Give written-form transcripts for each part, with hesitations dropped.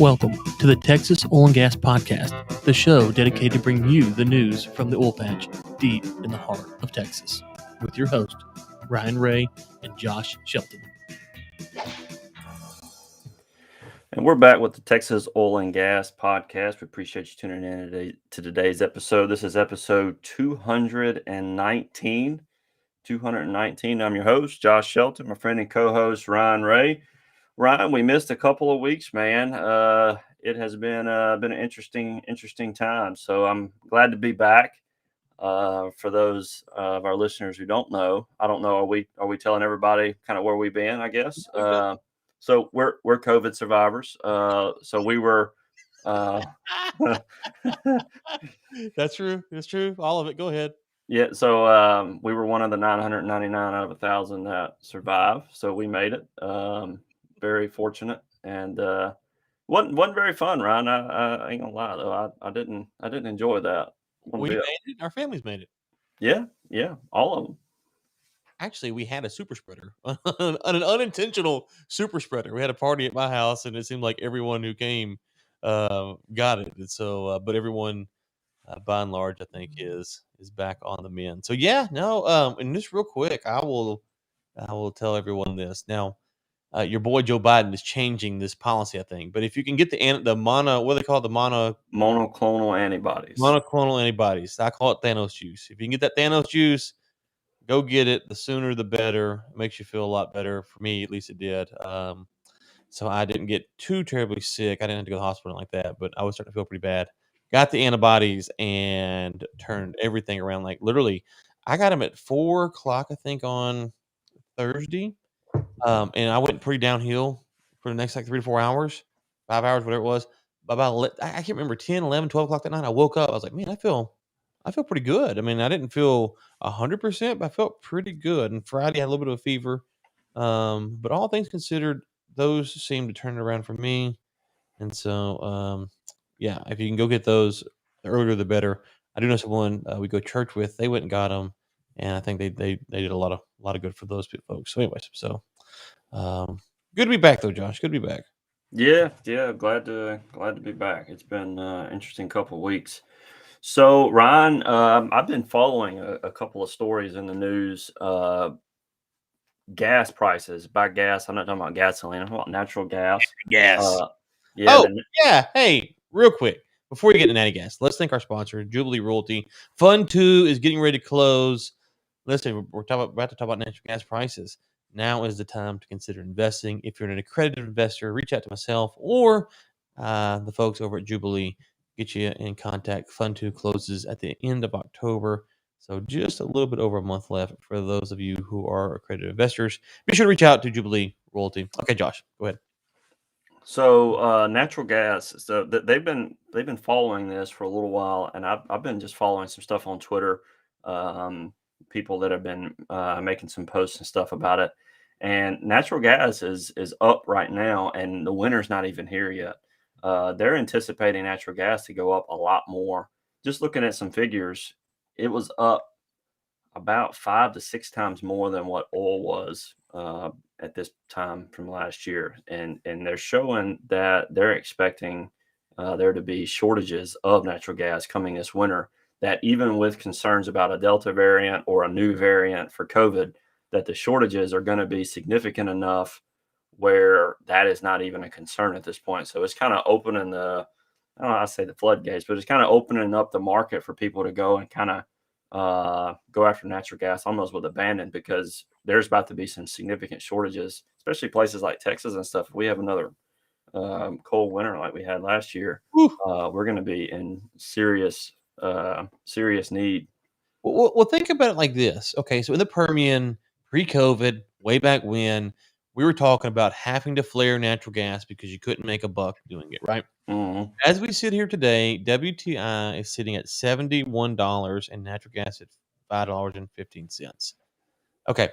Welcome to the Texas Oil and Gas Podcast, the show dedicated to bring you the news from the oil patch deep in the heart of Texas, with your host, Ryan Ray and Josh Shelton. And we're back with the Texas Oil and Gas Podcast. We appreciate you tuning in to today's episode. This is episode 219. 219. I'm your host, Josh Shelton, my friend and co-host, Ryan Ray. Ryan, we missed a couple of weeks, man. It has been an interesting time. So I'm glad to be back. For those of our listeners who don't know, I don't know, are we telling everybody kind of where we've been? I guess. So we're COVID survivors. So we were. That's true. It's true. All of it. Go ahead. Yeah, so we were one of the 999 out of 1,000 that survived. So we made it. Very fortunate, and wasn't very fun, Ryan. I ain't gonna lie though. I didn't enjoy that. We made it. Our families made it. Yeah, all of them. Actually, we had a super spreader, an unintentional super spreader. We had a party at my house, and it seemed like everyone who came got it. And so, but everyone, by and large, I think is back on the mend. So yeah, no. And just real quick, I will tell everyone this now. Your boy Joe Biden is changing this policy, I think. But if you can get the monoclonal antibodies. Monoclonal antibodies. I call it Thanos juice. If you can get that Thanos juice, go get it. The sooner the better. It makes you feel a lot better. For me, at least it did. So I didn't get too terribly sick. I didn't have to go to the hospital like that, but I was starting to feel pretty bad. Got the antibodies and turned everything around. Like literally, I got them at 4 o'clock, I think, on Thursday. And I went pretty downhill for the next like 3 to 4 hours, 5 hours, whatever it was. But I can't remember, 10, 11, 12 o'clock that night, I woke up. I was like, man, I feel pretty good. I mean, I didn't feel 100%, but I felt pretty good. And Friday I had a little bit of a fever. But all things considered, those seemed to turn it around for me. And so, yeah, if you can go get those, the earlier the better. I do know someone we go to church with, they went and got them. And I think they did a lot of good for those folks. So anyways, good to be back though, Josh. Good to be back. Yeah. Glad to be back. It's been an interesting couple of weeks. So Ryan, I've been following a couple of stories in the news. Gas prices. By gas, I'm not talking about gasoline. I'm talking about natural gas. Gas. Yeah. Yeah. Hey, real quick, before you get into natty gas, let's thank our sponsor, Jubilee Royalty. Fund 2 is getting ready to close. Listen, we're about to talk about natural gas prices. Now is the time to consider investing. If you're an accredited investor, reach out to myself or the folks over at Jubilee. Get you in contact. Fund 2 closes at the end of October. So just a little bit over a month left for those of you who are accredited investors. Be sure to reach out to Jubilee Royalty. Okay, Josh, go ahead. So natural gas. So they've been following this for a little while, and I've been just following some stuff on Twitter. People that have been making some posts and stuff about it. And natural gas is up right now, and the winter's not even here yet. They're anticipating natural gas to go up a lot more. Just looking at some figures, it was up about 5 to 6 times more than what oil was at this time from last year. And they're showing that they're expecting there to be shortages of natural gas coming this winter, that even with concerns about a Delta variant or a new variant for COVID, that the shortages are going to be significant enough where that is not even a concern at this point. So it's kind of opening the floodgates, but it's kind of opening up the market for people to go and kind of go after natural gas almost with abandon, because there's about to be some significant shortages, especially places like Texas and stuff. If we have another cold winter like we had last year, we're going to be in serious need. Well, think about it like this. Okay, so in the Permian, pre-COVID, way back when, we were talking about having to flare natural gas because you couldn't make a buck doing it, right? Mm-hmm. As we sit here today, WTI is sitting at $71 and natural gas at $5.15. Okay,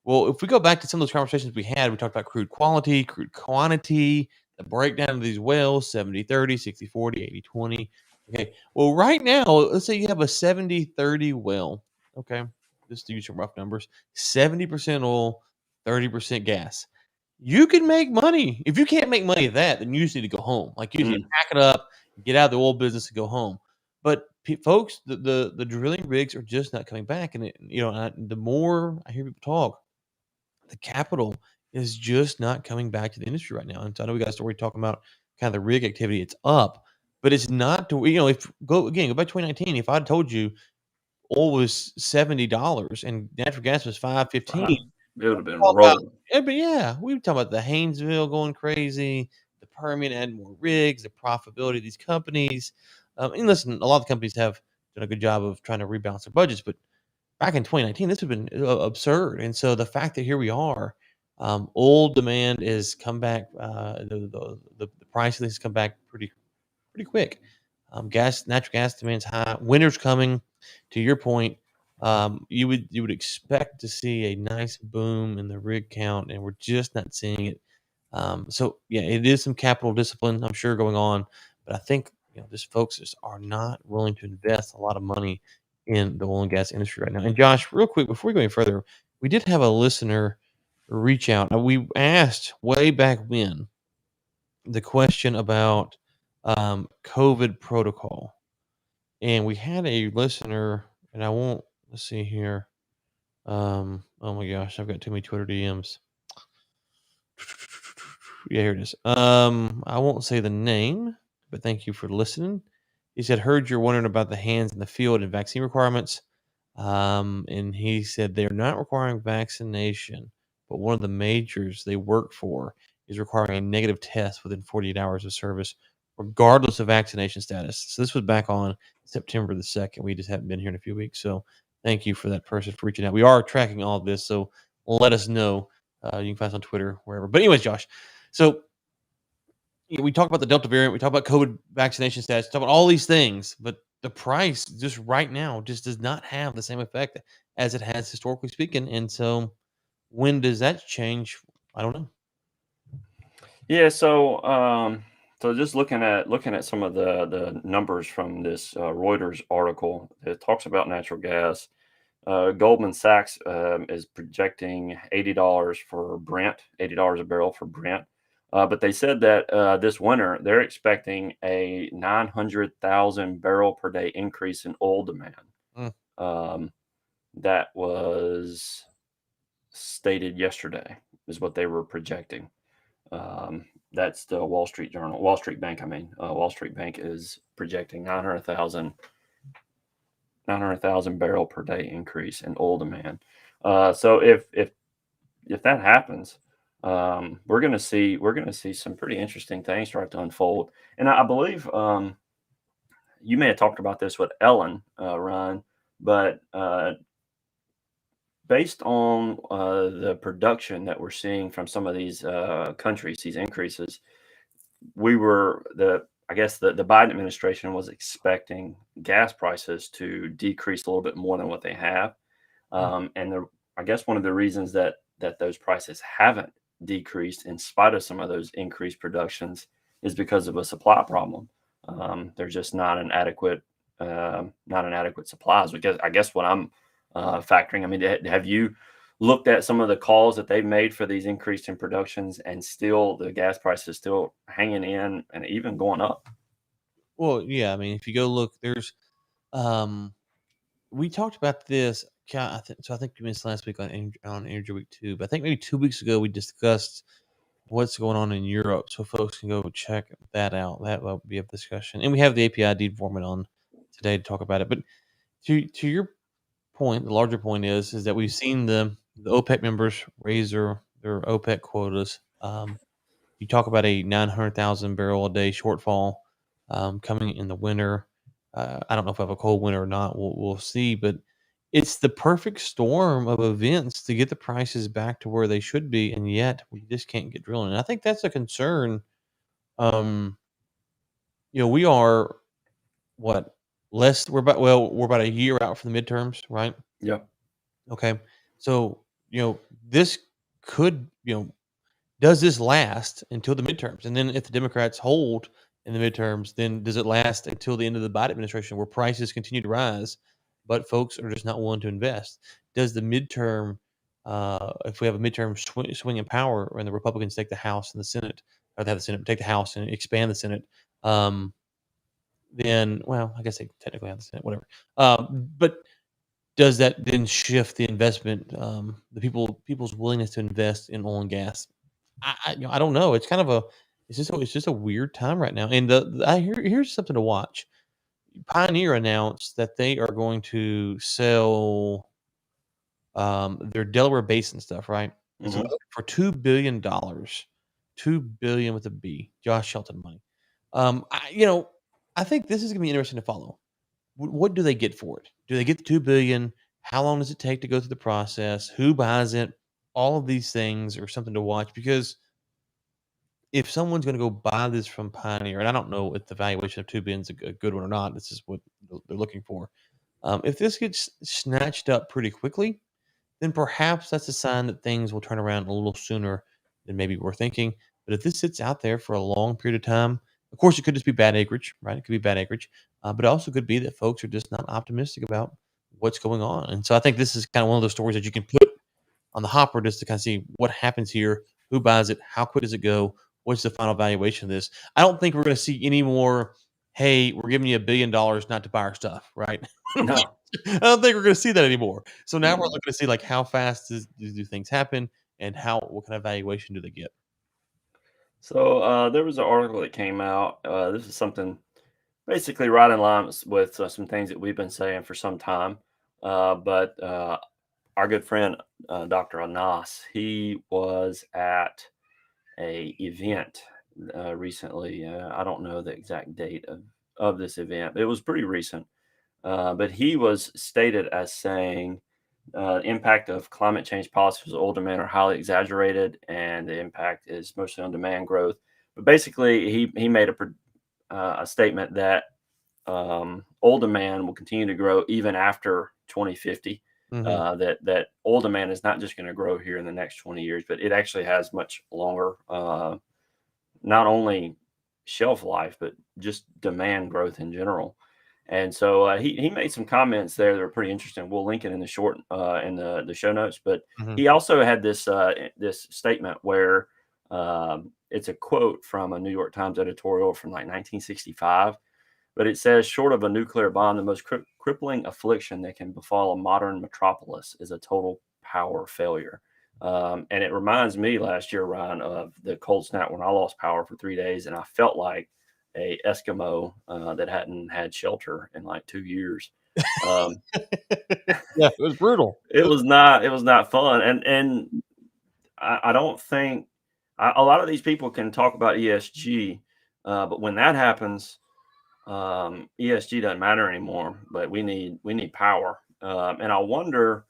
well, if we go back to some of those conversations we had, we talked about crude quality, crude quantity, the breakdown of these wells, 70-30, 60-40, 80-20. Okay, well, right now, let's say you have a 70-30 well, okay, just to use some rough numbers, 70% oil, 30% gas. you can make money. If you can't make money at that, then you just need to go home. Like you need to pack it up, get out of the oil business, and go home. But folks, the drilling rigs are just not coming back, and the more I hear people talk, the capital is just not coming back to the industry right now. And so I know we got a story talking about kind of the rig activity. It's up, but it's not to if go back to 2019. If I'd told you oil was $70 and natural gas was 5.15, It would have been talk about rolling. but yeah, we were talking about the Haynesville going crazy, the Permian adding more rigs, the profitability of these companies. And listen, a lot of the companies have done a good job of trying to rebalance their budgets, but back in 2019, this would have been absurd. And so the fact that here we are, oil demand is come back. The price of this has come back pretty quick. Natural gas demand's high. Winter's coming. To your point, you would expect to see a nice boom in the rig count, and we're just not seeing it. So yeah, it is some capital discipline, I'm sure, going on, but I think just folks just are not willing to invest a lot of money in the oil and gas industry right now. And Josh, real quick before we go any further, we did have a listener reach out. Now, we asked way back when the question about COVID protocol, and we had a listener, and I won't. Let's see here. Oh my gosh, I've got too many Twitter DMs. Yeah, here it is. I won't say the name, but thank you for listening. He said, "Heard you're wondering about the hands in the field and vaccine requirements." And he said they're not requiring vaccination, but one of the majors they work for is requiring a negative test within 48 hours of service, regardless of vaccination status. So this was back on September the 2nd. We just haven't been here in a few weeks. So thank you for that person for reaching out. We are tracking all of this, so let us know. You can find us on Twitter, wherever. But anyways, Josh, so we talk about the Delta variant, we talk about COVID vaccination status, talk about all these things, but the price just right now just does not have the same effect as it has historically speaking. And so when does that change? I don't know. Yeah, so just looking at some of the numbers from this Reuters article, it talks about natural gas. Goldman Sachs is projecting $80 for Brent, $80 a barrel for Brent. But they said that this winter they're expecting a 900,000 barrel per day increase in oil demand. Mm. That was stated yesterday, is what they were projecting. That's the Wall Street Bank. Wall Street Bank is projecting 900,000 barrel per day increase in oil demand. So if that happens, we're going to see some pretty interesting things start to unfold. And I believe you may have talked about this with Ellen, Ryan, but based on the production that we're seeing from some of these countries, these increases, I guess the Biden administration was expecting gas prices to decrease a little bit more than what they have. I guess one of the reasons that those prices haven't decreased in spite of some of those increased productions is because of a supply problem. There's just not an adequate supplies. Because I guess what I'm factoring. I mean, have you looked at some of the calls that they've made for these increased in productions, and still the gas price is still hanging in and even going up? Well, yeah, I mean, if you go look, there's we talked about this. So I think you missed last week on Energy Week 2, but I think maybe 2 weeks ago we discussed what's going on in Europe, so folks can go check that out. That will be a discussion, and we have the API deformant on today to talk about it. But to your point, the larger point is that we've seen the OPEC members raise their OPEC quotas. You talk about a 900,000 barrel a day shortfall coming in the winter. I don't know if we have a cold winter or not. We'll see, but it's the perfect storm of events to get the prices back to where they should be, and yet we just can't get drilling. And I think that's a concern. Um, we are what less. We're about a year out from the midterms, right? Yeah. Okay. So, this could, does this last until the midterms? And then if the Democrats hold in the midterms, then does it last until the end of the Biden administration where prices continue to rise, but folks are just not willing to invest? Does the midterm if we have a midterm swing in power and the Republicans take the House and the Senate, or they have the Senate, take the House and expand the Senate, then, well, I guess they technically have the Senate, whatever. But does that then shift the investment, people's willingness to invest in oil and gas? I don't know. It's kind of a it's just a weird time right now. And here's something to watch. Pioneer announced that they are going to sell their Delaware Basin stuff, right? So Mhm. for $2 billion, 2 billion with a B, Josh Shelton money. I think this is gonna be interesting to follow. What do they get for it? Do they get the 2 billion? How long does it take to go through the process? Who buys it? All of these things are something to watch because if someone's going to go buy this from Pioneer, and I don't know if the valuation of 2 billion is a good one or not. This is what they're looking for. If this gets snatched up pretty quickly, then perhaps that's a sign that things will turn around a little sooner than maybe we're thinking. But if this sits out there for a long period of time, of course, it could just be bad acreage, right? It could be bad acreage, but it also could be that folks are just not optimistic about what's going on. And so I think this is kind of one of those stories that you can put on the hopper just to kind of see what happens here, who buys it, how quick does it go, what's the final valuation of this. I don't think we're going to see any more. Hey, we're giving you $1 billion not to buy our stuff, right? No. I don't think we're going to see that anymore. So now we're Mm-mm. looking to see like how fast do things happen and what kind of valuation do they get? So there was an article that came out. This is something basically right in line with some things that we've been saying for some time. But our good friend Dr. Anas, he was at a event recently. I don't know the exact date of this event. It was pretty recent. But he was stated as saying impact of climate change policies on older men are highly exaggerated, and the impact is mostly on demand growth. But basically, he made a statement that old demand will continue to grow even after 2050. Hmm. That old demand is not just going to grow here in the next 20 years, but it actually has much longer, not only shelf life, but just demand growth in general. And so he made some comments there that are pretty interesting. We'll link it in the short in the show notes. But Hmm. he also had this statement where it's a quote from a New York Times editorial from like 1965. But it says, short of a nuclear bomb, the most crippling affliction that can befall a modern metropolis is a total power failure. And it reminds me last year, Ryan, of the cold snap when I lost power for 3 days, and I felt like a Eskimo that hadn't had shelter in like 2 years. Um, Yeah, it was brutal. it was not fun, and I don't think a lot of these people can talk about ESG, but when that happens, ESG doesn't matter anymore. But we need power, and I wonder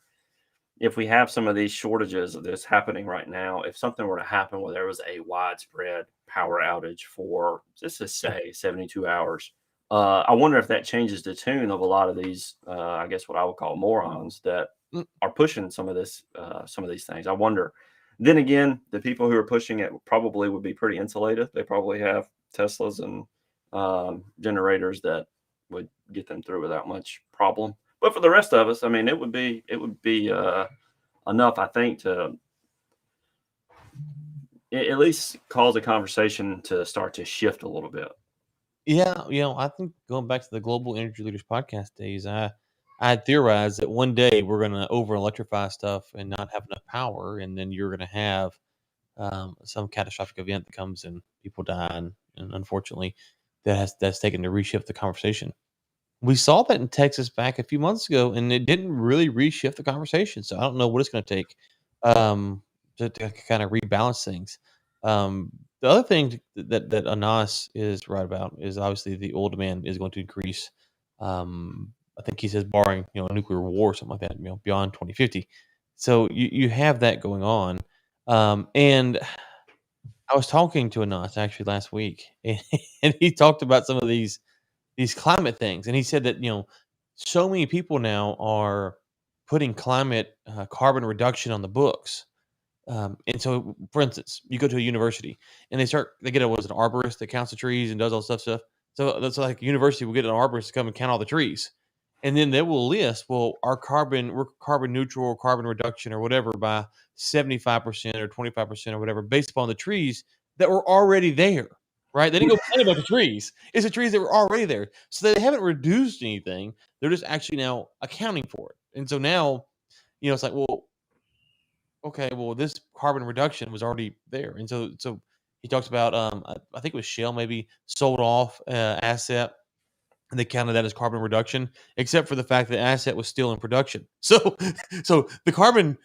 if we have some of these shortages of this happening right now, if something were to happen where there was a widespread power outage for, just to say, 72 hours, I wonder if that changes the tune of a lot of these, I guess what I would call morons that Mm. are pushing some of these things. I wonder. Then again, the people who are pushing it probably would be pretty insulated. They probably have Teslas and generators that would get them through without much problem. But for the rest of us, I mean, it would be enough, I think, to at least cause a conversation to start to shift a little bit. Yeah, I think going back to the Global Energy Leaders podcast days, I had theorized that one day we're going to over electrify stuff and not have enough power, and then you're going to have some catastrophic event that comes and people die, and unfortunately, that's taken to reshift the conversation. We saw that in Texas back a few months ago, and it didn't really reshift the conversation. So I don't know what it's going to take um, to kind of rebalance things. Um, the other thing that Anas is right about is obviously the oil demand is going to increase. I think he says barring a nuclear war or something like that, beyond 2050. So you have that going on, and I was talking to Anas actually last week, and he talked about some of these climate things, and he said that so many people now are putting climate carbon reduction on the books. And so, for instance, you go to a university and they get an arborist that counts the trees and does all stuff. So that's like a university will get an arborist to come and count all the trees. and then they will list, well, we're carbon neutral or carbon reduction or whatever by 75% or 25% or whatever, based upon the trees that were already there, right? They didn't go plant a bunch of trees. It's the trees that were already there. So they haven't reduced anything. They're just actually now accounting for it. And so now, it's like, well, okay, well, this carbon reduction was already there. And so he talks about, I think it was Shell maybe sold off asset, and they counted that as carbon reduction, except for the fact that the asset was still in production. So, so the carbon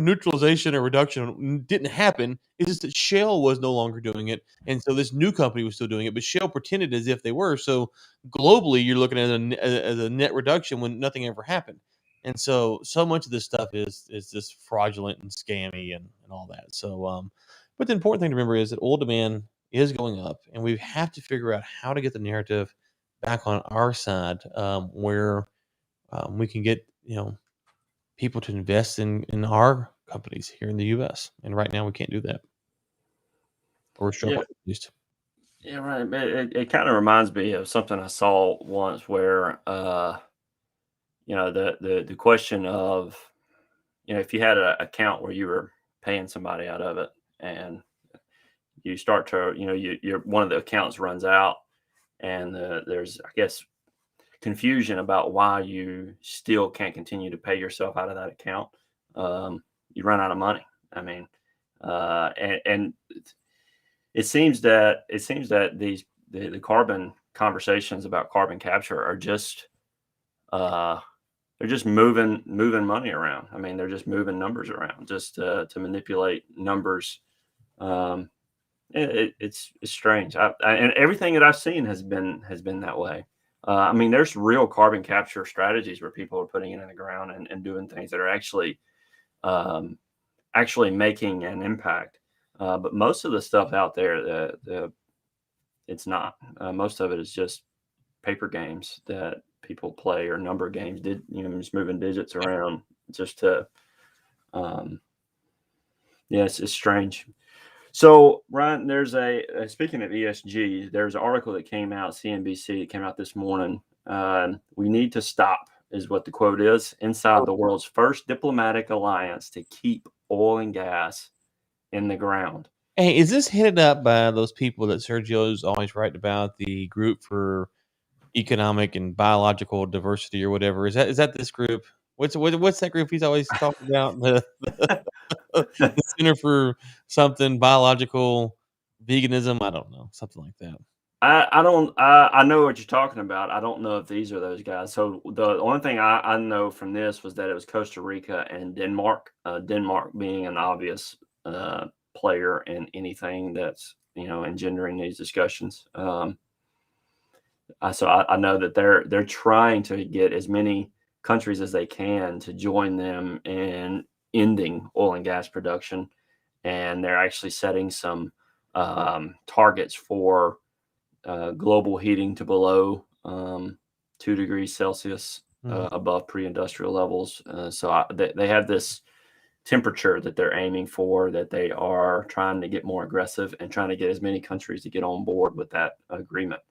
neutralization or reduction didn't happen. It's just that Shell was no longer doing it, and so this new company was still doing it. But Shell pretended as if they were. So globally, you're looking at as a net reduction when nothing ever happened. And so much of this stuff is just fraudulent and scammy and all that. So, but the important thing to remember is that oil demand is going up, and we have to figure out how to get the narrative back on our side, where we can get people to invest in our companies here in the U.S. And right now we can't do that, or we're struggling at least. Yeah, right. It kind of reminds me of something I saw once where, the question of, if you had an account where you were paying somebody out of it, and you start to, your one of the accounts runs out, and there's, I guess, confusion about why you still can't continue to pay yourself out of that account. You run out of money. I mean, and it seems that the carbon conversations about carbon capture are just they're just moving money around. I mean, they're just moving numbers around just to manipulate numbers. It's strange. And everything that I've seen has been that way. I mean, there's real carbon capture strategies where people are putting it in the ground and doing things that are actually making an impact. But most of the stuff out there, it's not. Most of it is just paper games that people play, or number games. Just moving digits around just to. It's strange. So, Ryan, there's speaking of ESG, there's an article that came out, CNBC, that came out this morning. We need to stop, is what the quote is, inside the world's first diplomatic alliance to keep oil and gas in the ground. Hey, is this headed up by those people that Sergio's always writing about, the group for economic and biological diversity or whatever? Is that this group? What's that group he's always talking about? The Center for something biological veganism. I don't know, something like that. I know what you're talking about. I don't know if these are those guys. So the only thing I know from this was that it was Costa Rica and Denmark. Denmark being an obvious player in anything that's engendering these discussions. So I know that they're trying to get as many countries as they can to join them in ending oil and gas production, and they're actually setting some targets for global heating to below 2 degrees Celsius above pre-industrial levels. So they have this temperature that they're aiming for, that they are trying to get more aggressive and trying to get as many countries to get on board with that agreement.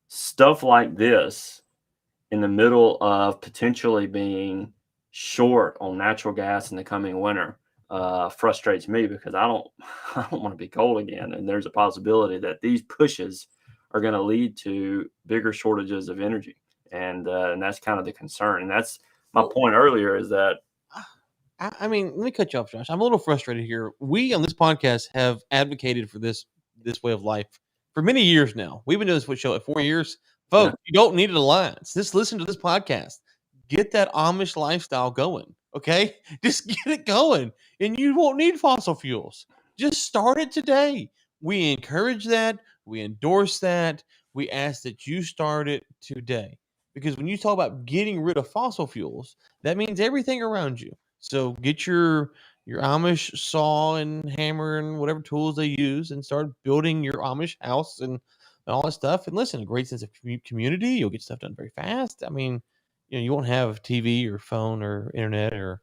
Stuff like this in the middle of potentially being short on natural gas in the coming winter frustrates me, because I don't want to be cold again. And there's a possibility that these pushes are going to lead to bigger shortages of energy. And that's kind of the concern. And that's my point earlier, is that, I mean, let me cut you off, Josh. I'm a little frustrated here. We on this podcast have advocated for this way of life for many years now. We've been doing this show at 4 years. Folks, You don't need an alliance. Just listen to this podcast. Get that Amish lifestyle going, okay? Just get it going, and you won't need fossil fuels. Just start it today. We encourage that. We endorse that. We ask that you start it today. Because when you talk about getting rid of fossil fuels, that means everything around you. So get your Amish saw and hammer and whatever tools they use, and start building your Amish house and all that stuff. And listen, a great sense of community. You'll get stuff done very fast. I mean, you won't have TV or phone or internet or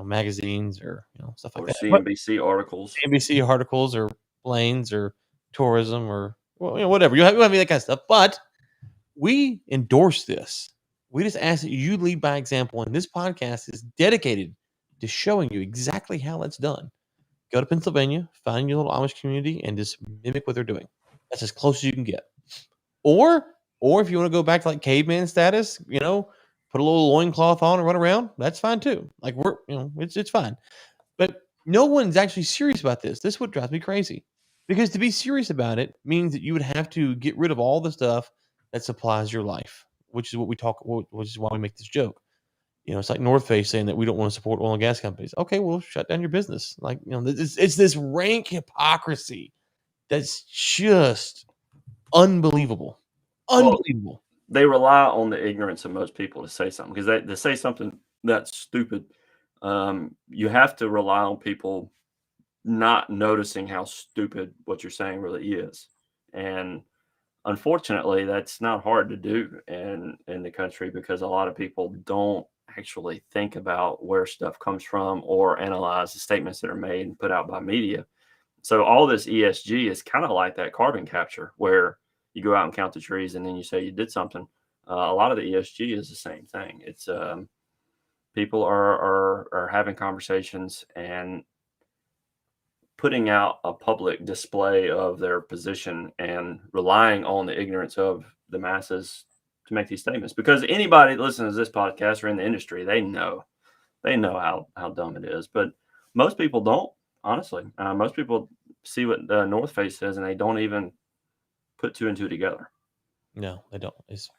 magazines or stuff like that. CNBC articles, CNBC articles, or planes, or tourism, or whatever. You have that kind of stuff. But we endorse this. We just ask that you lead by example, and this podcast is dedicated to showing you exactly how that's done. Go to Pennsylvania, find your little Amish community, and just mimic what they're doing. That's as close as you can get. Or if you want to go back to like caveman status, put a little loincloth on and run around, that's fine too. Like it's fine. But no one's actually serious about this. This is what drives me crazy. Because to be serious about it means that you would have to get rid of all the stuff that supplies your life, which is which is why we make this joke. It's like North Face saying that we don't want to support oil and gas companies. Okay, well, shut down your business. Like, it's this rank hypocrisy that's just unbelievable. Unbelievable. They rely on the ignorance of most people to say something, because they say something that's stupid. You have to rely on people not noticing how stupid what you're saying really is. And unfortunately, that's not hard to do in the country, because a lot of people don't actually think about where stuff comes from or analyze the statements that are made and put out by media. So all this ESG is kind of like that carbon capture, where you go out and count the trees and then you say you did something. A lot of the ESG is the same thing. It's people are having conversations and putting out a public display of their position and relying on the ignorance of the masses to make these statements. Because anybody that listens to this podcast or in the industry, they know how dumb it is. But most people don't, honestly. Most people see what the North Face says and they don't even put two and two together. No, they don't. It's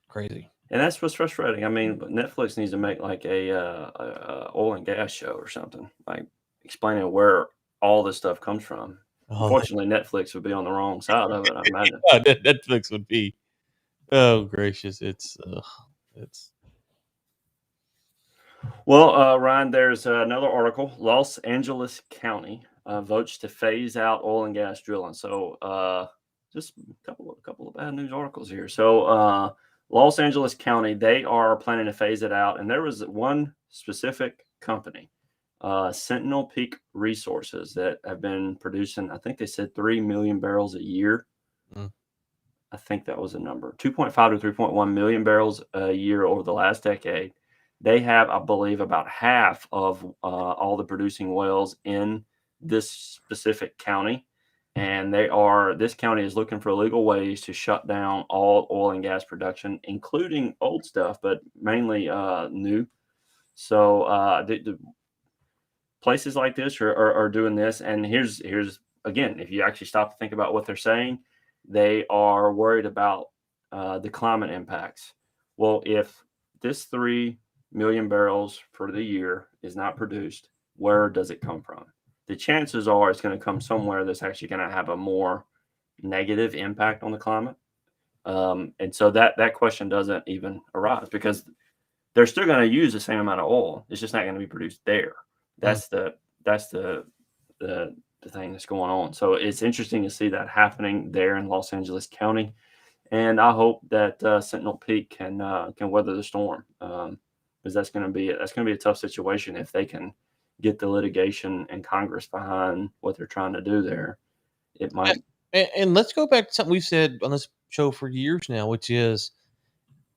crazy. And that's what's frustrating. I mean, Netflix needs to make like a oil and gas show or something, like explaining where all this stuff comes from. Unfortunately, Netflix would be on the wrong side of it, I imagine. Netflix would be. Oh gracious! It's. Well, Ryan, there's another article. Los Angeles County votes to phase out oil and gas drilling. So just a couple of bad news articles here. So Los Angeles County, they are planning to phase it out. And there was one specific company, Sentinel Peak Resources, that have been producing, I think they said 3 million barrels a year. I think that was a number, 2.5 to 3.1 million barrels a year over the last decade. They have, I believe, about half of all the producing wells in this specific county. And this county is looking for legal ways to shut down all oil and gas production, including old stuff, but mainly new. So the places like this are doing this. And here's again, if you actually stop to think about what they're saying, they are worried about the climate impacts. Well, if this 3 million barrels for the year is not produced, where does it come from? The chances are it's going to come somewhere that's actually going to have a more negative impact on the climate. And so that question doesn't even arise, because they're still going to use the same amount of oil. It's just not going to be produced there. That's the thing that's going on. So it's interesting to see that happening there in Los Angeles County. And I hope that Sentinel Peak can weather the storm, because that's going to be a tough situation if they can get the litigation and Congress behind what they're trying to do there. It might. And let's go back to something we've said on this show for years now, which is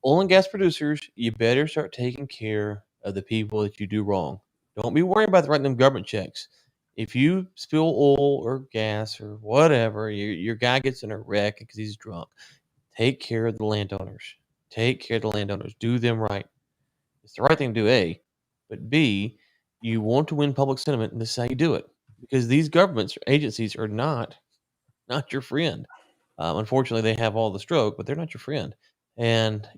oil and gas producers, you better start taking care of the people that you do wrong. Don't be worried about writing them government checks. If you spill oil or gas or whatever, your guy gets in a wreck because he's drunk, take care of the landowners. Take care of the landowners. Do them right. It's the right thing to do, A. But B, you want to win public sentiment, and this is how you do it. Because these governments or agencies are not your friend. Unfortunately, they have all the stroke, but they're not your friend. And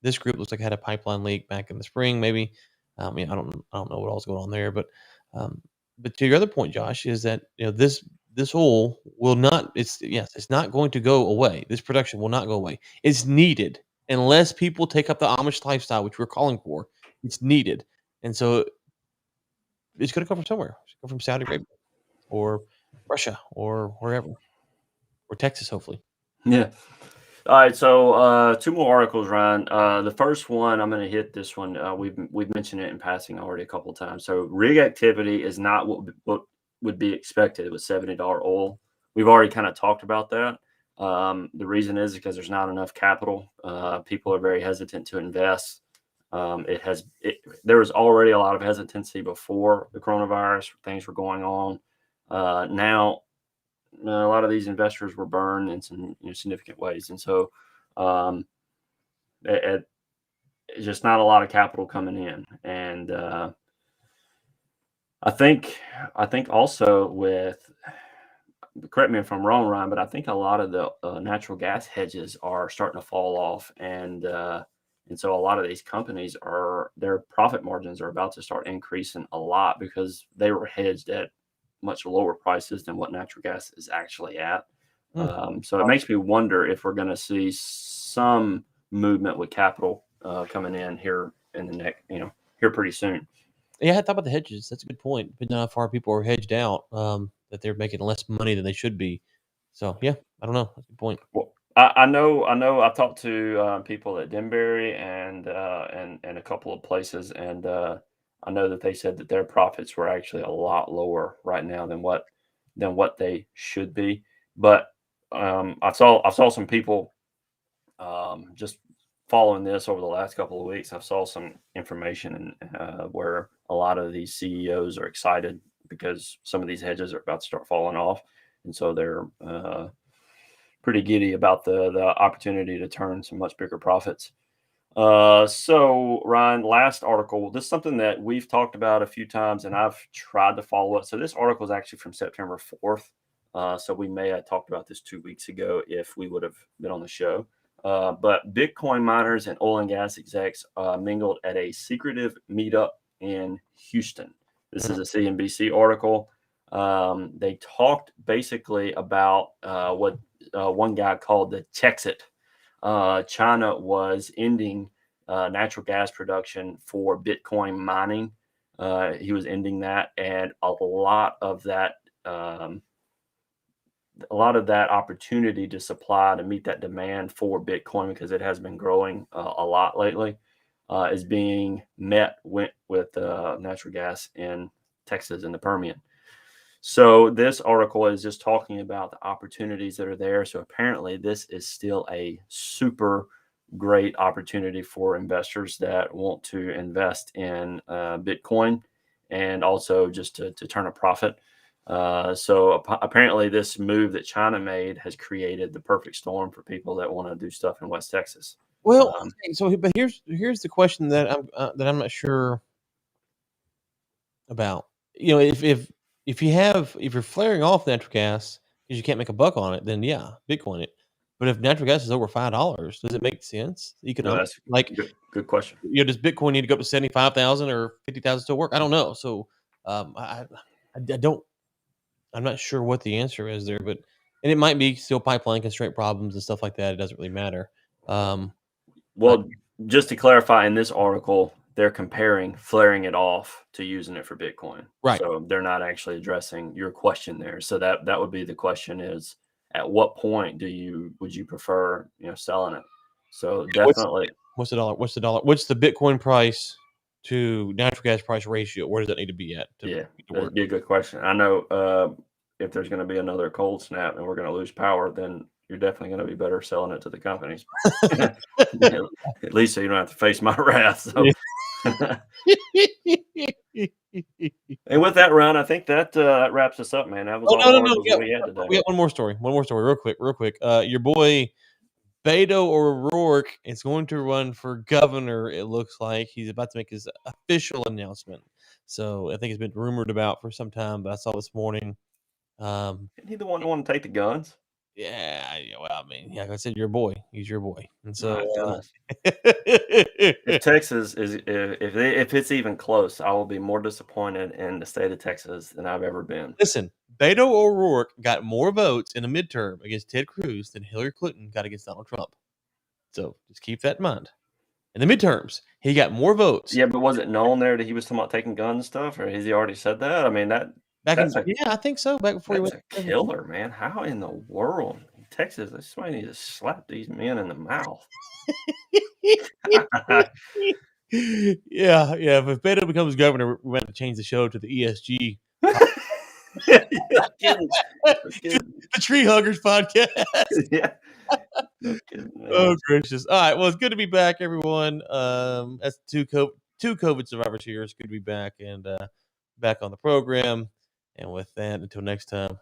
this group looks like it had a pipeline leak back in the spring, maybe. I don't know what all's going on there, but to your other point, Josh, is that this oil will not. It's not going to go away. This production will not go away. It's needed unless people take up the Amish lifestyle, which we're calling for. It's needed, and so it's going to come from somewhere. It's going to come from Saudi Arabia or Russia or wherever. Or Texas, hopefully. Yeah. All right. So 2 more articles, Ryan. The first one, I'm going to hit this one. We've mentioned it in passing already a couple of times. So rig activity is not what would be expected with $70 oil. We've already kind of talked about that. The reason is because there's not enough capital. People are very hesitant to invest. There was already a lot of hesitancy before the coronavirus. Things were going on. Now, a lot of these investors were burned in some significant ways, and so it's just not a lot of capital coming in. And I think also with, correct me if I'm wrong, Ryan, but I think a lot of the natural gas hedges are starting to fall off, and so a lot of these companies their profit margins are about to start increasing a lot because they were hedged at much lower prices than what natural gas is actually at. So it makes me wonder if we're going to see some movement with capital coming in here in the next, here pretty soon. Yeah, I had thought about the hedges. That's a good point. But now how far people are hedged out, that they're making less money than they should be. So yeah, I don't know. That's a good point. Well, I know. I've talked to people at Denbury and a couple of places, and I know that they said that their profits were actually a lot lower right now than what they should be. But I saw some people just following this over the last couple of weeks. I saw some information where a lot of these CEOs are excited because some of these hedges are about to start falling off, and so they're pretty giddy about the opportunity to turn some much bigger profits. So Ryan, last article, this is something that we've talked about a few times and I've tried to follow up. So this article is actually from September 4th. So we may have talked about this 2 weeks ago if we would have been on the show. But Bitcoin miners and oil and gas execs mingled at a secretive meetup in Houston. This is a CNBC article. They talked basically about what one guy called the Texit. China was ending natural gas production for Bitcoin mining. He was ending that, and a lot of that opportunity to supply to meet that demand for Bitcoin, because it has been growing a lot lately, is being met with natural gas in Texas and the Permian. So this article is just talking about the opportunities that are there. So apparently this is still a super great opportunity for investors that want to invest in Bitcoin and also just to turn a profit. So apparently this move that China made has created the perfect storm for people that want to do stuff in West Texas. Well, but here's the question that I'm not sure about. If you're flaring off natural gas because you can't make a buck on it, then yeah, Bitcoin it. But if natural gas is over $5, does it make sense No, economically? that's Like, good question. does Bitcoin need to go up to 75,000 or 50,000 to work? I don't know. So, I don't. I'm not sure what the answer is there, and it might be still pipeline constraint problems and stuff like that. It doesn't really matter. Well, just to clarify, in this article, they're comparing flaring it off to using it for Bitcoin. Right. So they're not actually addressing your question there. So that would be the question is, at what point would you prefer, selling it? So definitely. What's the dollar? What's the Bitcoin price to natural gas price ratio? Where does that need to be at? That'd be a good question. I know if there's going to be another cold snap and we're going to lose power, then you're definitely going to be better selling it to the companies. At least so you don't have to face my wrath. So. And with that, Ron, I think that wraps us up, man. That was all the articles we had today. We got one more story, real quick. Your boy Beto O'Rourke is going to run for governor. It looks like he's about to make his official announcement. So I think it's been rumored about for some time, but I saw this morning. Isn't he the one who want to take the guns? Yeah, well, I mean, like I said, your boy. He's your boy, and so if Texas is if it's even close, I will be more disappointed in the state of Texas than I've ever been. Listen, Beto O'Rourke got more votes in a midterm against Ted Cruz than Hillary Clinton got against Donald Trump. So just keep that in mind. In the midterms, he got more votes. Yeah, but was it known there that he was talking about taking gun stuff, or has he already said that? I mean, I think so. Back before he went, a killer, man. How in the world, Texas? Somebody needs to slap these men in the mouth. yeah. If Beto becomes governor, we're going to change the show to the ESG. Yeah, kidding. No kidding. The Tree Huggers podcast. Yeah. No kidding, man. Oh gracious! All right, well, it's good to be back, everyone. That's two COVID survivors here. It's good to be back and back on the program. And with that, until next time, keep